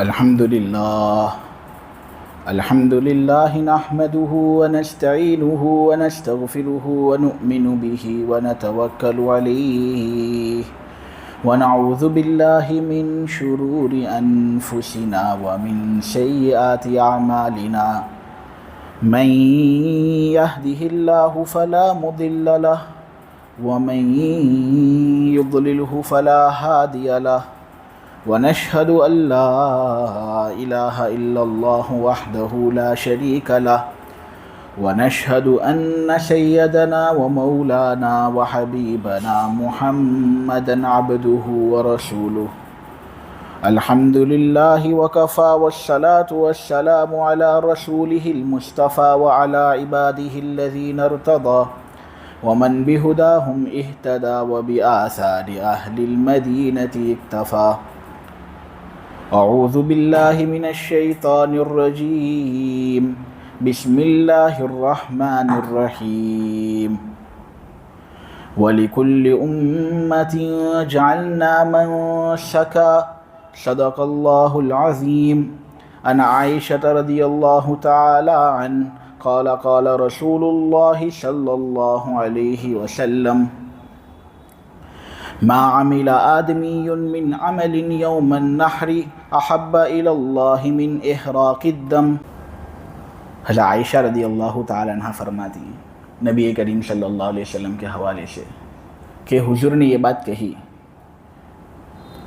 الحمد لله نحمده ونستعينه ونستغفره ونؤمن به ونتوكل عليه ونعوذ بالله من شرور أنفسنا ومن سيئات أعمالنا من يهده الله فلا مضل له ومن يضلله فلا هادي له ونشهد أن لا إله إلا الله وحده لا شريك له ونشهد أن سيدنا ومولانا وحبيبنا محمدا عبده ورسوله الحمد لله وكفى والصلاة والسلام على رسوله المصطفى وعلى عباده الذين ارتضى ومن بهداهم اهتدى وبآثار أهل المدينة اكتفى أعوذ بالله من الشيطان الرجيم بسم الله الرحمن الرحيم ولكل أمة جعلنا منسكا صدق الله العظيم عن عائشة رضي الله تعالى عنه قال رسول الله صلى الله عليه وسلم ما عمل آدمي من عمل يوم النحر أحب إلى الله من إحراق الدم. حضرت عائشہ رضی اللہ تعالی عنہ فرماتی ہیں نبی کریم صلی اللہ علیہ وسلم کے حوالے سے کہ حضور نے یہ بات کہی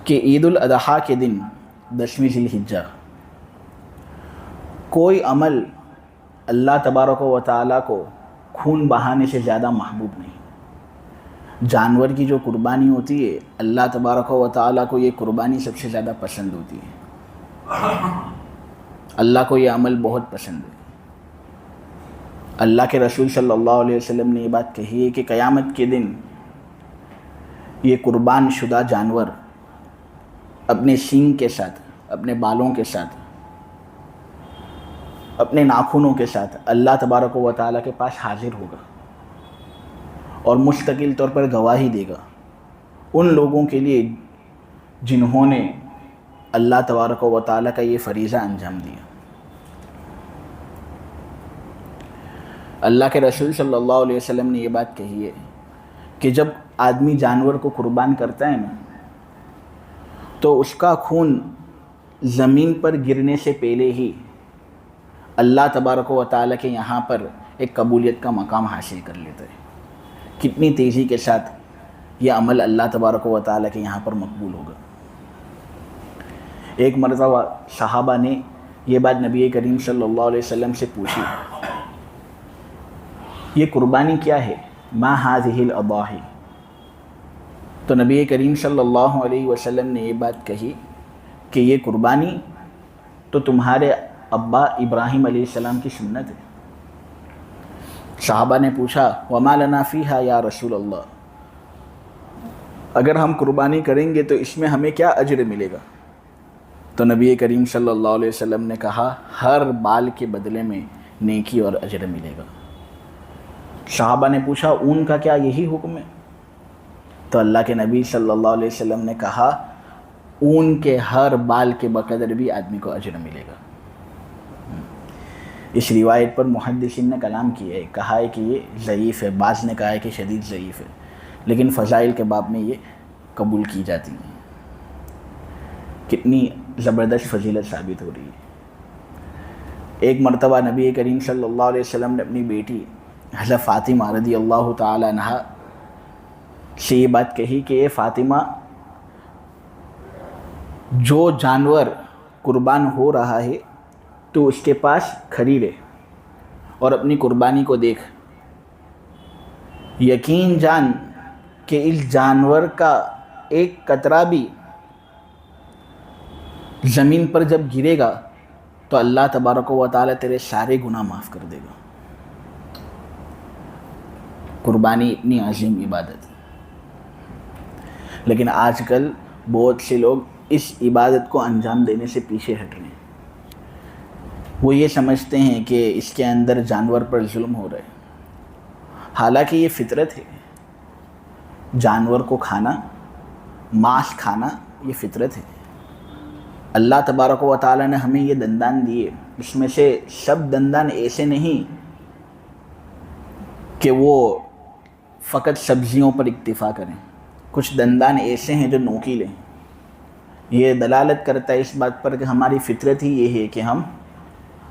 کہ عید الاضحیٰ کے دن 10ویں ذی الحجہ کوئی عمل اللہ تبارک و تعالیٰ کو خون بہانے سے زیادہ محبوب نہیں. جانور کی جو قربانی ہوتی ہے اللہ تبارک و تعالیٰ کو یہ قربانی سب سے زیادہ پسند ہوتی ہے. اللہ کو یہ عمل بہت پسند ہے. اللہ کے رسول صلی اللہ علیہ وسلم نے یہ بات کہی ہے کہ قیامت کے دن یہ قربان شدہ جانور اپنے سینگ کے ساتھ، اپنے بالوں کے ساتھ، اپنے ناخنوں کے ساتھ اللہ تبارک و تعالیٰ کے پاس حاضر ہوگا اور مستقل طور پر گواہی دے گا ان لوگوں کے لیے جنہوں نے اللہ تبارک و تعالیٰ کا یہ فریضہ انجام دیا. اللہ کے رسول صلی اللہ علیہ وسلم نے یہ بات کہی ہے کہ جب آدمی جانور کو قربان کرتا ہے نا تو اس کا خون زمین پر گرنے سے پہلے ہی اللہ تبارک و تعالیٰ کے یہاں پر ایک قبولیت کا مقام حاصل کر لیتا ہے. کتنی تیزی کے ساتھ یہ عمل اللہ تبارک و تعالیٰ کے یہاں پر مقبول ہوگا. ایک مرتبہ صحابہ نے یہ بات نبی کریم صلی اللہ علیہ وسلم سے پوچھی یہ قربانی کیا ہے؟ ما هذه الاضاحی. تو نبی کریم صلی اللہ علیہ وسلم نے یہ بات کہی کہ یہ قربانی تو تمہارے ابا ابراہیم علیہ السلام کی سنت ہے. صحابہ نے پوچھا وما لنا فیہا یا رسول اللہ، اگر ہم قربانی کریں گے تو اس میں ہمیں کیا اجر ملے گا؟ تو نبی کریم صلی اللہ علیہ وسلم نے کہا ہر بال کے بدلے میں نیکی اور اجر ملے گا. صحابہ نے پوچھا اون کا کیا یہی حکم ہے؟ تو اللہ کے نبی صلی اللہ علیہ وسلم نے کہا اون کے ہر بال کے بقدر بھی آدمی کو اجر ملے گا. اس روایت پر محدثین نے کلام کیا ہے، کہا ہے کہ یہ ضعیف ہے، بعض نے کہا ہے کہ شدید ضعیف ہے، لیکن فضائل کے باب میں یہ قبول کی جاتی ہیں. کتنی زبردست فضیلت ثابت ہو رہی ہے. ایک مرتبہ نبی کریم صلی اللہ علیہ وسلم نے اپنی بیٹی حضرت فاطمہ رضی اللہ تعالی عنہ سے یہ بات کہی کہ اے فاطمہ، جو جانور قربان ہو رہا ہے تو اس کے پاس کھڑی رہے اور اپنی قربانی کو دیکھ. یقین جان کہ اس جانور کا ایک قطرہ بھی زمین پر جب گرے گا تو اللہ تبارک و تعالیٰ تیرے سارے گناہ معاف کر دے گا. قربانی اتنی عظیم عبادت ہے، لیکن آج کل بہت سے لوگ اس عبادت کو انجام دینے سے پیچھے ہٹ رہے ہیں. وہ یہ سمجھتے ہیں کہ اس کے اندر جانور پر ظلم ہو رہا ہے، حالانکہ یہ فطرت ہے. جانور کو کھانا، ماس کھانا یہ فطرت ہے. اللہ تبارک و تعالی نے ہمیں یہ دندان دیے، اس میں سے سب دندان ایسے نہیں کہ وہ فقط سبزیوں پر اکتفا کریں، کچھ دندان ایسے ہیں جو نوکیلے ہیں۔ یہ دلالت کرتا ہے اس بات پر کہ ہماری فطرت ہی یہ ہے کہ ہم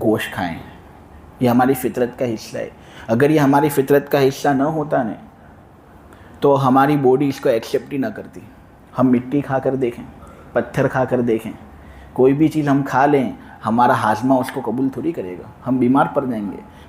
گوشت کھائیں، یہ ہماری فطرت کا حصہ ہے۔ اگر یہ ہماری فطرت کا حصہ نہ ہوتا نا تو ہماری باڈی اس کو ایکسیپٹ ہی نہ کرتی۔ ہم مٹی کھا کر دیکھیں، پتھر کھا کر دیکھیں، کوئی بھی چیز ہم کھا لیں ہمارا ہاضمہ اس کو قبول تھوڑی کرے گا، ہم بیمار پڑ جائیں گے،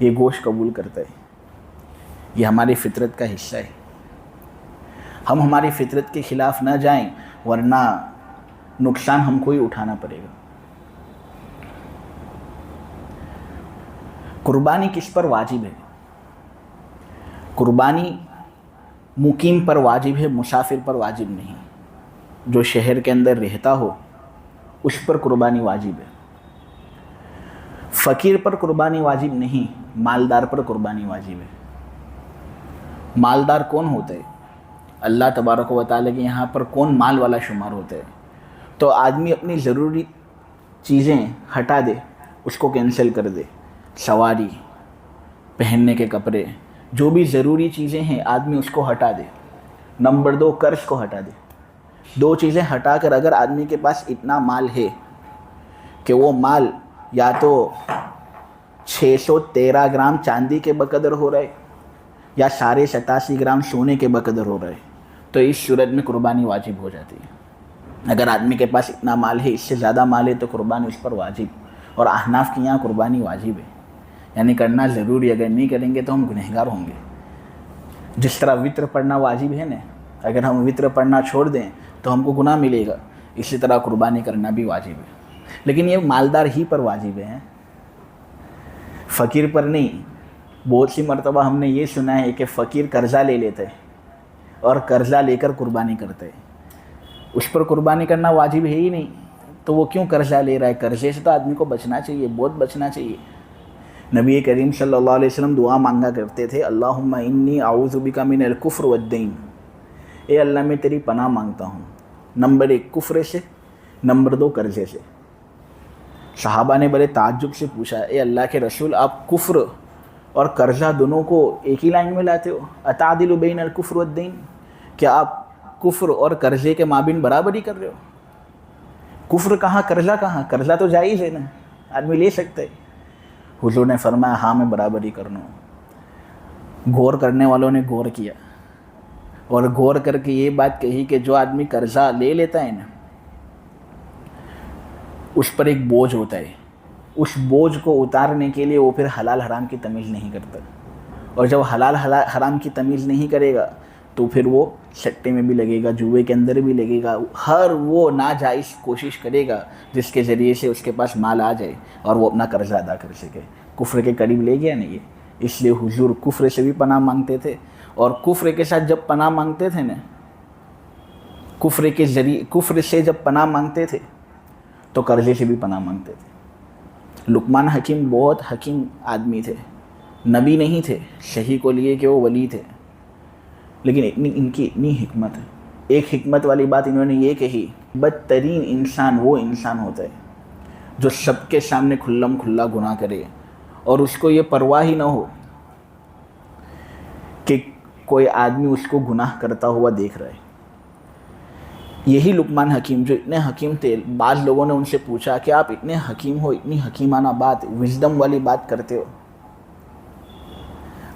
یہ گوشت قبول کرتا ہے، یہ ہماری فطرت کا حصہ ہے۔ ہم ہماری فطرت کے خلاف نہ جائیں ورنہ نقصان ہم کو ہی اٹھانا پڑے گا۔ قربانی کس پر واجب ہے؟ قربانی مقیم پر واجب ہے، مسافر پر واجب نہیں۔ جو شہر کے اندر رہتا ہو اس پر قربانی واجب ہے۔ فقیر پر قربانی واجب نہیں، مالدار پر قربانی واجب ہے۔ مالدار کون ہوتا ہے؟ اللہ تبارک و تعالیٰ کے یہاں پر کون مال والا شمار ہوتا ہے؟ تو آدمی اپنی ضروری چیزیں ہٹا دے، اس کو کینسل کر دے، سواری، پہننے کے کپڑے، جو بھی ضروری چیزیں ہیں آدمی اس کو ہٹا دے۔ نمبر 2، قرض کو ہٹا دے۔ دو چیزیں ہٹا کر اگر آدمی کے پاس اتنا مال ہے کہ وہ مال یا تو 613 گرام چاندی کے بقدر ہو رہا ہے یا 87.5 گرام سونے کے بقدر ہو رہا ہے، تو اس صورت میں قربانی واجب ہو جاتی ہے۔ اگر آدمی کے پاس اتنا مال ہے، اس سے زیادہ مال ہے، تو قربانی اس پر واجب، اور احناف کے یہاں قربانی واجب ہے، یعنی کرنا ضروری، اگر نہیں کریں گے تو ہم گنہگار ہوں گے۔ جس طرح وطر پڑھنا واجب ہے نا، اگر ہم وطر پڑھنا چھوڑ دیں تو ہم کو گناہ ملے گا، اسی طرح قربانی کرنا بھی واجب ہے، لیکن یہ مالدار ہی پر واجب ہے، فقیر پر نہیں۔ بہت سی مرتبہ ہم نے یہ سنا ہے کہ فقیر قرضہ لے لیتا ہے اور قرضہ لے کر قربانی کرتا ہے، اس پر قربانی کرنا واجب ہے ہی نہیں، تو وہ کیوں قرضہ لے رہا ہے؟ قرضے سے تو آدمی کو بچنا چاہیے، بہت بچنا چاہیے۔ نبی کریم صلی اللہ علیہ وسلم دعا مانگا کرتے تھے، اللہم انی اعوذ بک من الکفر والدین، اے اللہ میں تیری پناہ مانگتا ہوں، نمبر 1 کفر سے، نمبر 2 قرضے سے۔ صحابہ نے بڑے تعجب سے پوچھا، اے اللہ کے رسول، آپ کفر اور قرضہ دونوں کو ایک ہی لائن میں لاتے ہو؟ اتعدل بین الکفر والدین، کیا آپ کفر اور قرضے کے مابین برابری کر رہے ہو؟ کفر کہاں، قرضہ کہاں؟ قرضہ تو جائز ہے نا، آدمی لے سکتا ہے۔ حضور نے فرمایا ہاں میں برابری کرنا ہوں۔ غور کرنے والوں نے غور کیا اور غور کر کے یہ بات کہی کہ جو آدمی قرضہ لے لیتا ہے نا، اس پر ایک بوجھ ہوتا ہے، اس بوجھ کو اتارنے کے لیے وہ پھر حلال حرام کی تمیز نہیں کرتا، اور جب حلال حرام کی تمیز نہیں کرے گا تو پھر وہ سٹے میں بھی لگے گا، جوئے کے اندر بھی لگے گا، ہر وہ ناجائز کوشش کرے گا جس کے ذریعے سے اس کے پاس مال آ جائے اور وہ اپنا قرضہ ادا کر سکے۔ کفر کے قریب لے گیا نہیں یہ، اس لیے حضور کفر سے بھی پناہ مانگتے تھے، اور کفر کے ساتھ جب پناہ مانگتے تھے نا، کفر سے جب پناہ مانگتے تھے تو قرضے سے بھی پناہ مانگتے تھے۔ لقمان حکیم بہت حکیم آدمی تھے، نبی نہیں تھے، صحیح کو لیے کہ وہ ولی تھے، لیکن ان کی اتنی حکمت ہے۔ ایک حکمت والی بات انہوں نے یہ کہی، بدترین انسان وہ انسان ہوتا ہے جو سب کے سامنے کھلم کھلا گناہ کرے اور اس کو یہ پرواہ ہی نہ ہو کہ کوئی آدمی اس کو گناہ کرتا ہوا دیکھ رہا ہے۔ یہی لقمان حکیم جو اتنے حکیم تھے، بعض لوگوں نے ان سے پوچھا کہ آپ اتنے حکیم ہو، اتنی حکیمانہ بات، وزڈم والی بات کرتے ہو،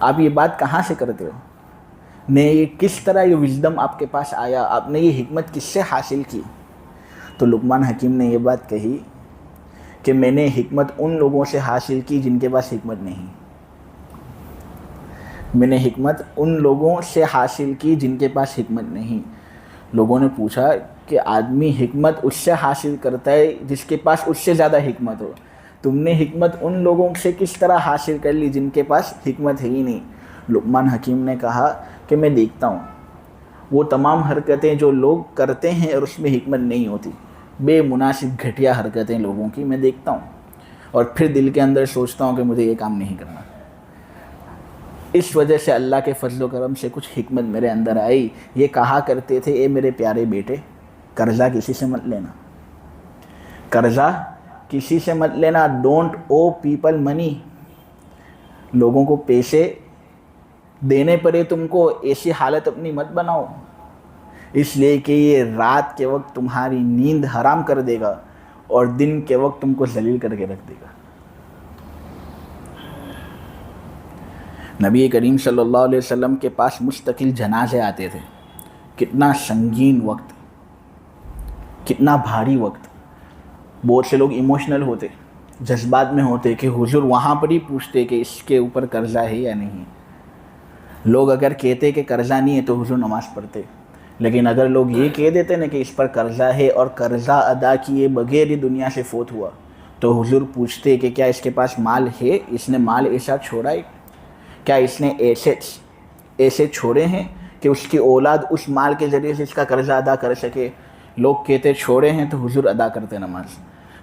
آپ یہ بات کہاں سے کرتے ہو؟ یہ کس طرح یہ وزڈم آپ کے پاس آیا؟ آپ نے یہ حکمت کس سے حاصل کی؟ تو لقمان حکیم نے یہ بات کہی کہ میں نے حکمت ان لوگوں سے حاصل کی جن کے پاس حکمت نہیں، میں نے حکمت ان لوگوں سے حاصل کی جن کے پاس حکمت نہیں۔ لوگوں نے پوچھا کہ آدمی حکمت اس سے حاصل کرتا ہے جس کے پاس اس سے زیادہ حکمت ہو، تم نے حکمت ان لوگوں سے کس طرح حاصل کر لی جن کے پاس حکمت ہے ہی نہیں؟ لقمان حکیم نے کہا کہ میں دیکھتا ہوں وہ تمام حرکتیں جو لوگ کرتے ہیں اور اس میں حکمت نہیں ہوتی، بے مناسب گھٹیا حرکتیں لوگوں کی میں دیکھتا ہوں، اور پھر دل کے اندر سوچتا ہوں کہ مجھے یہ کام نہیں کرنا۔ اس وجہ سے اللہ کے فضل و کرم سے کچھ حکمت میرے اندر آئی. یہ کہا کرتے تھے اے میرے پیارے بیٹے قرضہ کسی سے مت لینا, قرضہ کسی سے مت لینا. ڈونٹ او پیپل منی. لوگوں کو پیسے دینے پڑے تم کو ایسی حالت اپنی مت بناؤ, اس لیے کہ یہ رات کے وقت تمہاری نیند حرام کر دے گا اور دن کے وقت تم کو ذلیل کر کے رکھ دے گا. نبی کریم صلی اللہ علیہ وسلم کے پاس مستقل جنازے آتے تھے. کتنا سنگین وقت, کتنا بھاری وقت. بہت سے لوگ ایموشنل ہوتے, جذبات میں ہوتے کہ حضور وہاں پر ہی پوچھتے کہ اس کے اوپر قرضہ ہے یا نہیں. لوگ اگر کہتے کہ قرضہ نہیں ہے تو حضور نماز پڑھتے, لیکن اگر لوگ یہ کہہ دیتے نا کہ اس پر قرضہ ہے اور قرضہ ادا کیے بغیر ہی دنیا سے فوت ہوا, تو حضور پوچھتے کہ کیا اس کے پاس مال ہے, اس نے مال ایسا چھوڑا ہے, کیا اس نے ایسے چھوڑے ہیں کہ اس کی اولاد اس مال کے ذریعے سے اس کا قرضہ ادا کر سکے. لوگ کہتے چھوڑے ہیں تو حضور ادا کرتے نماز.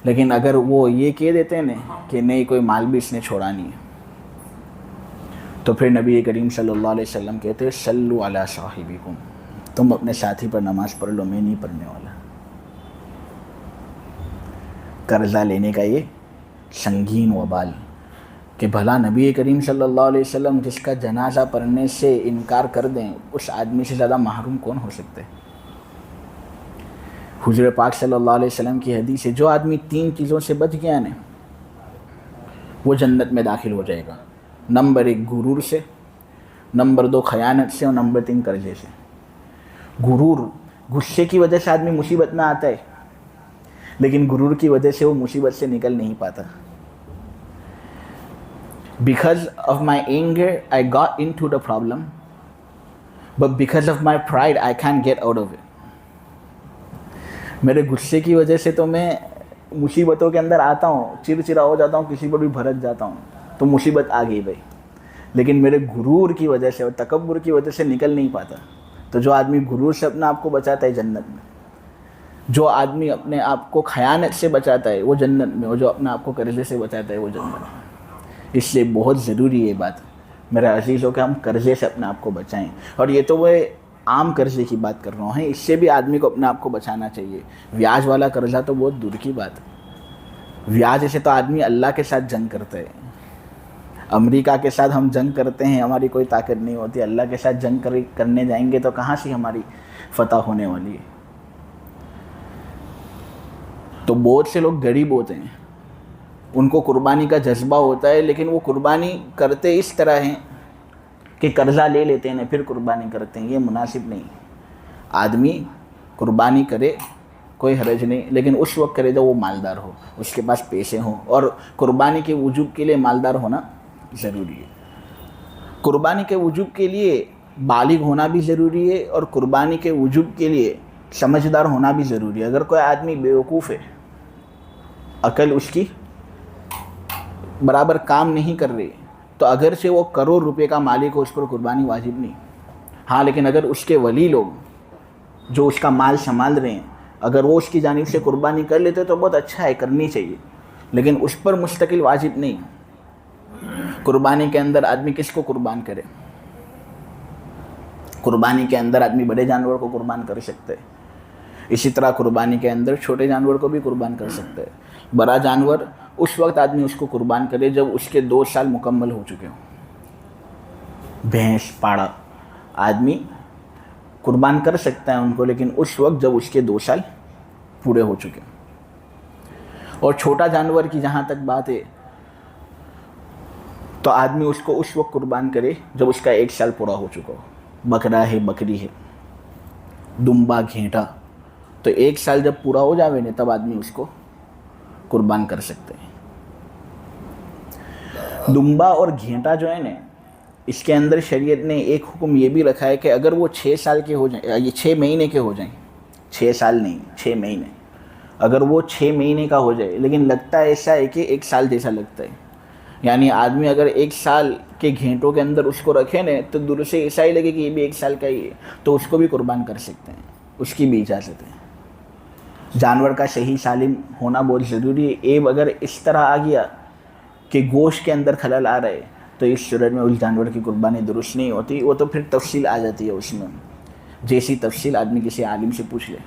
لیکن اگر وہ یہ کہہ دیتے نا کہ نہیں کوئی مال بھی اس نے چھوڑا نہیں ہے, تو پھر نبی کریم صلی اللہ علیہ وسلم کہتے صلوا علی صاحبکم, تم اپنے ساتھی پر نماز پڑھ لو, میں نہیں پڑھنے والا. قرضہ لینے کا یہ سنگین وبال کہ بھلا نبی کریم صلی اللہ علیہ وسلم جس کا جنازہ پڑھنے سے انکار کر دیں, اس آدمی سے زیادہ محروم کون ہو سکتے. حضور پاک صلی اللہ علیہ وسلم کی حدیث ہے جو آدمی 3 چیزوں سے بچ گیا نا وہ جنت میں داخل ہو جائے گا. نمبر 1 غرور سے, نمبر 2 خیانت سے, اور نمبر 3 قرضے سے. غرور, غصے کی وجہ سے آدمی مصیبت میں آتا ہے, لیکن غرور کی وجہ سے وہ مصیبت سے نکل نہیں پاتا. Because of my anger, I got into the problem, but because of my pride, I can't get out of it. میرے غصے کی وجہ سے تو میں مصیبتوں کے اندر آتا ہوں, چڑچڑا ہو جاتا ہوں, کسی پر بھی بھڑک جاتا ہوں, تو مصیبت آ گئی بھائی. لیکن میرے غرور کی وجہ سے اور تکبر کی وجہ سے نکل نہیں پاتا. تو جو آدمی غرور سے اپنے آپ کو بچاتا ہے جنت میں, جو آدمی اپنے آپ کو خیانت سے بچاتا ہے وہ جنت میں, اور جو اپنے آپ کو قرضے سے بچاتا ہے وہ جنت میں. اس لیے بہت ضروری ہے یہ بات میرے عزیزوں کہ ہم قرضے سے اپنے آپ کو بچائیں. اور یہ تو وہ عام قرضے کی بات کر رہا ہوں, اس سے بھی آدمی کو اپنے آپ کو بچانا چاہیے. بیاج والا قرضہ تو بہت دور کی بات ہے. بیاج سے تو آدمی اللہ کے ساتھ جنگ کرتا ہے. امریکہ کے ساتھ ہم جنگ کرتے ہیں, ہماری کوئی طاقت نہیں ہوتی. اللہ کے ساتھ جنگ کرنے جائیں گے تو کہاں سے ہماری فتح ہونے والی ہے. تو بہت سے لوگ غریب ہوتے ہیں, ان کو قربانی کا جذبہ ہوتا ہے, لیکن وہ قربانی کرتے اس طرح ہیں کہ قرضہ لے لیتے ہیں پھر قربانی کرتے ہیں. یہ مناسب نہیں. آدمی قربانی کرے کوئی حرج نہیں, لیکن اس وقت کرے جب وہ مالدار ہو, اس کے پاس پیسے ہوں. اور قربانی کے وجوب کے لیے مالدار ہونا ضروری ہے. قربانی کے وجوب کے لیے بالغ ہونا بھی ضروری ہے, اور قربانی کے وجوب کے لیے سمجھدار ہونا بھی ضروری ہے. اگر کوئی آدمی بیوقوف ہے, عقل اس کی برابر کام نہیں کر رہی, تو اگرچہ وہ کروڑ روپے کا مالک ہو, اس پر قربانی واجب نہیں. ہاں, لیکن اگر اس کے ولی لوگ جو اس کا مال سنبھال رہے ہیں, اگر وہ اس کی جانب سے قربانی کر لیتے تو بہت اچھا ہے, کرنی چاہیے, لیکن اس پر مستقل واجب نہیں. قربانی کے اندر آدمی کس کو قربان کرے؟ قربانی کے اندر آدمی بڑے جانور کو قربان کر سکتے ہے, اسی طرح قربانی کے اندر چھوٹے جانور کو بھی قربان کر سکتے ہے. بڑا جانور اس وقت آدمی اس کو قربان کرے جب اس کے 2 سال مکمل ہو چکے ہوں. بھینس, پاڑا آدمی قربان کر سکتا ہے ان کو, لیکن اس وقت جب اس کے 2 سال پورے ہو چکے ہوں. اور چھوٹا جانور کی جہاں تک بات ہے تو آدمی اس کو اس وقت قربان کرے جب اس کا 1 سال پورا ہو چکا ہو. بکرا ہے, بکری ہے, دمبا, گھینٹا, تو 1 سال جب پورا ہو جاوے نا تب آدمی اس کو قربان کر سکتے ہیں. دمبا اور گھینٹا جو ہے نا, اس کے اندر شریعت نے ایک حکم یہ بھی رکھا ہے کہ اگر وہ 6 سال کے ہو جائیں, یہ 6 مہینے کے ہو جائیں, 6 سال نہیں 6 مہینے, اگر وہ 6 مہینے کا ہو جائے لیکن لگتا ہے ایسا ہے کہ 1 سال جیسا لگتا ہے, یعنی آدمی اگر 1 سال کے گھینٹوں کے اندر اس کو رکھے نا تو دور سے ایسا ہی لگے کہ یہ بھی 1 سال کا ہی ہے, تو اس کو بھی قربان کر سکتے ہیں, اس کی بھی اجازت ہے. جانور کا صحیح سالم ہونا بہت ضروری ہے. ایب اگر اس طرح آ گیا کہ گوشت کے اندر خلل آ رہا ہے تو اس صورت میں اس جانور کی قربانی درست نہیں ہوتی. وہ تو پھر تفصیل آ جاتی ہے اس میں، جیسی تفصیل آدمی کسی عالم سے پوچھ لے.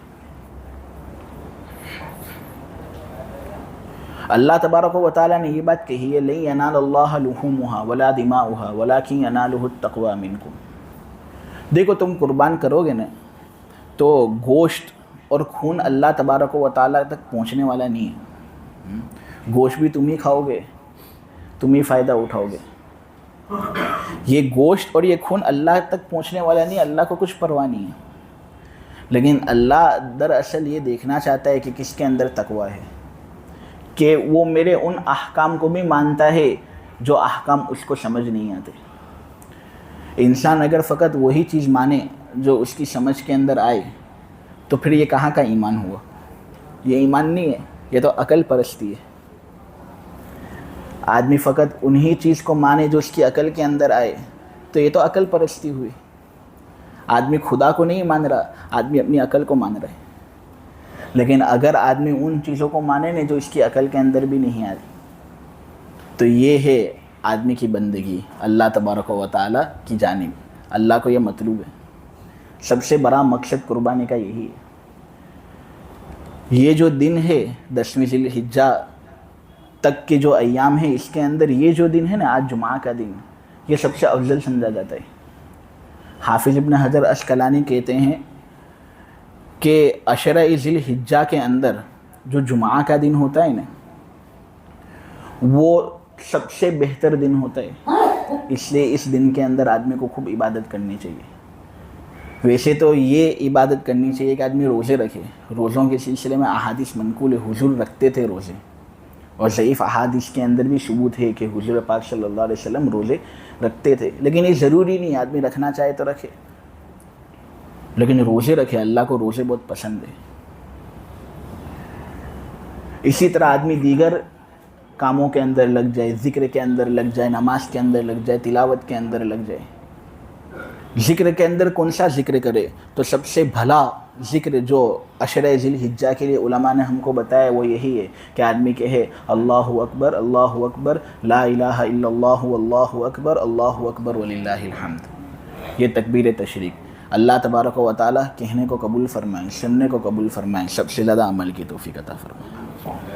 اللہ تبارک و تعالیٰ نے یہ بات کہی ہے لَن يَنَالَ اللَّهَ لُحُومُهَا وَلَا دِمَاؤُهَا وَلَكِنْ يَنَالُهُ التَّقْوَى مِنْكُمْ. دیکھو تم قربان کرو گے نا تو گوشت اور خون اللہ تبارک و تعالیٰ تک پہنچنے والا نہیں ہے. گوشت بھی تم ہی کھاؤ گے، تم ہی فائدہ اٹھاؤ گے. یہ گوشت اور یہ خون اللہ تک پہنچنے والا نہیں، اللہ کو کچھ پرواہ نہیں ہے. لیکن اللہ دراصل یہ دیکھنا چاہتا ہے کہ کس کے اندر تقویٰ ہے، کہ وہ میرے ان احکام کو بھی مانتا ہے جو احکام اس کو سمجھ نہیں آتے. انسان اگر فقط وہی چیز مانے جو اس کی سمجھ کے اندر آئے تو پھر یہ کہاں کا ایمان ہوا؟ یہ ایمان نہیں ہے، یہ تو عقل پرستی ہے. آدمی فقط انہی چیز کو مانے جو اس کی عقل کے اندر آئے تو یہ تو عقل پرستی ہوئی. آدمی خدا کو نہیں مان رہا، آدمی اپنی عقل کو مان رہا ہے. لیکن اگر آدمی ان چیزوں کو مانے نہیں جو اس کی عقل کے اندر بھی نہیں آتی تو یہ ہے آدمی کی بندگی اللہ تبارک و تعالیٰ کی جانب. اللہ کو یہ مطلوب ہے. سب سے بڑا مقصد قربانی کا یہی ہے. یہ جو دن ہے 10ویں ذی الحجہ تک کے جو ایام ہیں، اس کے اندر یہ جو دن ہے نا، آج جمعہ کا دن، یہ سب سے افضل سمجھا جاتا ہے. حافظ ابن حجر عسقلانی کہتے ہیں کہ عشرہ ذی الحجہ کے اندر جو جمعہ کا دن ہوتا ہے نا، وہ سب سے بہتر دن ہوتا ہے. اس لیے اس دن کے اندر آدمی کو خوب عبادت کرنی چاہیے. ویسے تو یہ عبادت کرنی چاہیے کہ آدمی روزے رکھے. روزوں کے سلسلے میں احادیث منقول ہے، حضور رکھتے تھے روزے، اور ضعیف احادیث کے اندر بھی ثبوت ہے کہ حضور پاک صلی اللہ علیہ وسلم روزے رکھتے تھے. لیکن یہ ضروری نہیں، آدمی رکھنا چاہے تو رکھے، لیکن روزے رکھے. اللہ کو روزے بہت پسند ہے. اسی طرح آدمی دیگر کاموں کے اندر لگ جائے، ذکر کے اندر لگ جائے، نماز کے اندر لگ جائے، تلاوت کے اندر لگ جائے. ذکر کے اندر کون سا ذکر کرے تو سب سے بھلا ذکر جو عشرہ ذی الحجہ کے لیے علماء نے ہم کو بتایا وہ یہی ہے کہ آدمی کہے اللہ اکبر لا الہ الا اللہ واللہ اکبر وللہ الحمد. یہ تکبیر تشریق. اللہ تبارک و تعالیٰ کہنے کو قبول فرمائیں، سننے کو قبول فرمائیں، سب سے زیادہ عمل کی توفیق عطا فرمائیں.